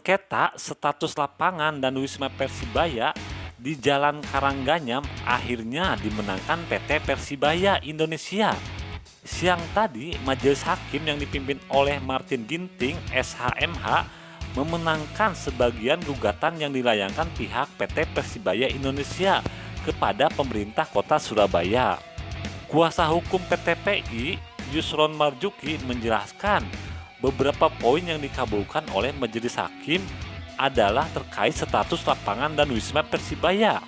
Sengketa status lapangan dan Wisma Persibaya di Jalan Karangganyam akhirnya dimenangkan PT Persibaya Indonesia. Siang tadi, majelis hakim yang dipimpin oleh Martin Ginting, SHMH, memenangkan sebagian gugatan yang dilayangkan pihak PT Persibaya Indonesia kepada pemerintah kota Surabaya. Kuasa hukum PT PI, Yusron Marzuki, menjelaskan beberapa poin yang dikabulkan oleh majelis hakim adalah terkait status lapangan dan Wisma Persibaya.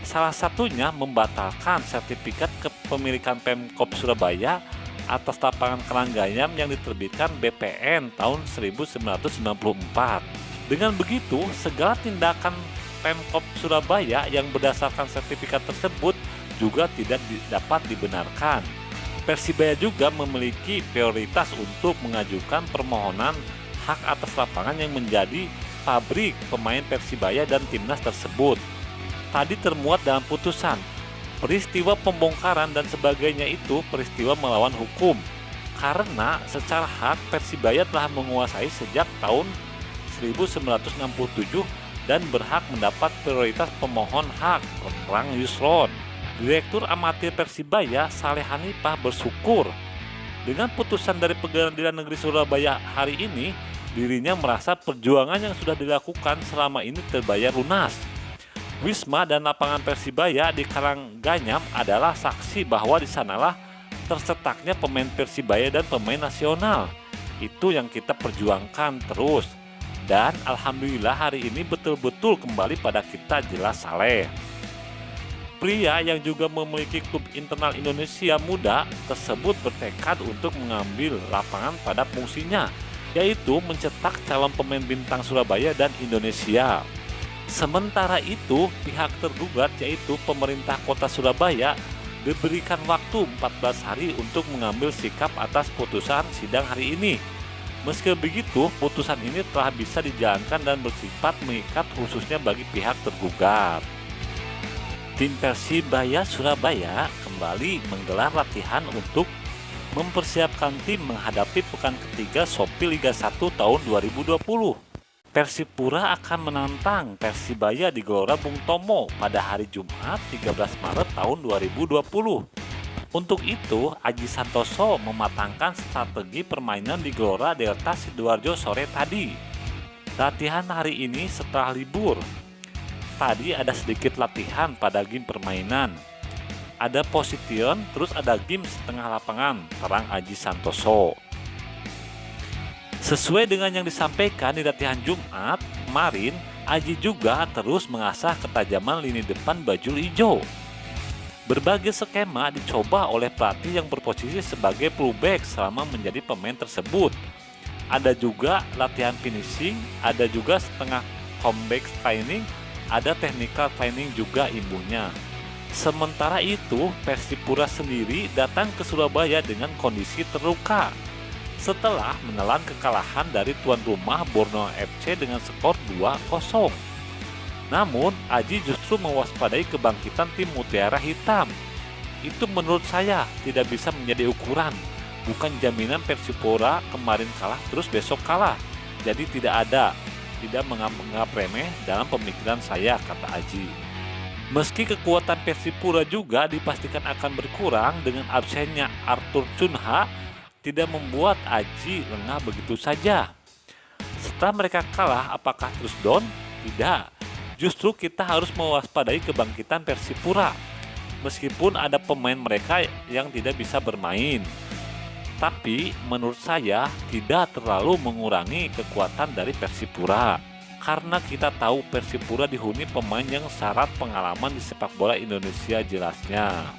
Salah satunya membatalkan sertifikat kepemilikan Pemkop Surabaya atas lapangan Karangganyam yang diterbitkan BPN tahun 1994. Dengan begitu, segala tindakan Pemkop Surabaya yang berdasarkan sertifikat tersebut juga tidak dapat dibenarkan. Persibaya juga memiliki prioritas untuk mengajukan permohonan hak atas lapangan yang menjadi pabrik pemain Persibaya dan timnas tersebut. Tadi termuat dalam putusan, peristiwa pembongkaran dan sebagainya itu peristiwa melawan hukum, karena secara hak Persibaya telah menguasai sejak tahun 1967 dan berhak mendapat prioritas pemohon hak, terang Yusron. Direktur Amatir Persibaya Saleh Hanifah bersyukur dengan putusan dari Pengadilan Negeri Surabaya hari ini, dirinya merasa perjuangan yang sudah dilakukan selama ini terbayar lunas. Wisma dan lapangan Persibaya di Karangganyam adalah saksi bahwa di sanalah tercetaknya pemain Persibaya dan pemain nasional. Itu yang kita perjuangkan terus. Dan alhamdulillah hari ini betul-betul kembali pada kita, jelas Saleh. Pria yang juga memiliki klub internal Indonesia muda tersebut bertekad untuk mengambil lapangan pada fungsinya, yaitu mencetak calon pemain bintang Surabaya dan Indonesia. Sementara itu, pihak tergugat yaitu pemerintah kota Surabaya diberikan waktu 14 hari untuk mengambil sikap atas putusan sidang hari ini. Meski begitu, putusan ini telah bisa dijalankan dan bersifat mengikat khususnya bagi pihak tergugat. Tim Persibaya Surabaya kembali menggelar latihan untuk mempersiapkan tim menghadapi pekan ketiga Shopee Liga 1 tahun 2020. Persipura akan menantang Persibaya di Gelora Bung Tomo pada hari Jumat 13 Maret tahun 2020. Untuk itu, Aji Santoso mematangkan strategi permainan di Gelora Delta Sidoarjo sore tadi. Latihan hari ini setelah libur. Tadi ada sedikit latihan pada game permainan. Ada position, terus ada game setengah lapangan, terang Aji Santoso. Sesuai dengan yang disampaikan di latihan Jumat kemarin, Aji juga terus mengasah ketajaman lini depan bajul ijo. Berbagai skema dicoba oleh pelatih yang berposisi sebagai fullback selama menjadi pemain tersebut. Ada juga latihan finishing, ada juga setengah comeback training, ada technical training juga imbuhnya. Sementara itu, Persipura sendiri datang ke Surabaya dengan kondisi terluka setelah menelan kekalahan dari tuan rumah Borneo FC dengan skor 2-0. Namun, Aji justru mewaspadai kebangkitan tim Mutiara Hitam. Itu menurut saya tidak bisa menjadi ukuran. Bukan jaminan Persipura kemarin kalah terus besok kalah. Jadi tidak menganggap remeh dalam pemikiran saya, kata Aji. Meski kekuatan Persipura juga dipastikan akan berkurang dengan absennya Arthur Cunha, tidak membuat Aji lengah begitu saja. Setelah mereka kalah, apakah terus down? Tidak. Justru kita harus mewaspadai kebangkitan Persipura. Meskipun ada pemain mereka yang tidak bisa bermain. Tapi menurut saya tidak terlalu mengurangi kekuatan dari Persipura. Karena kita tahu Persipura dihuni pemain yang syarat pengalaman di sepak bola Indonesia jelasnya.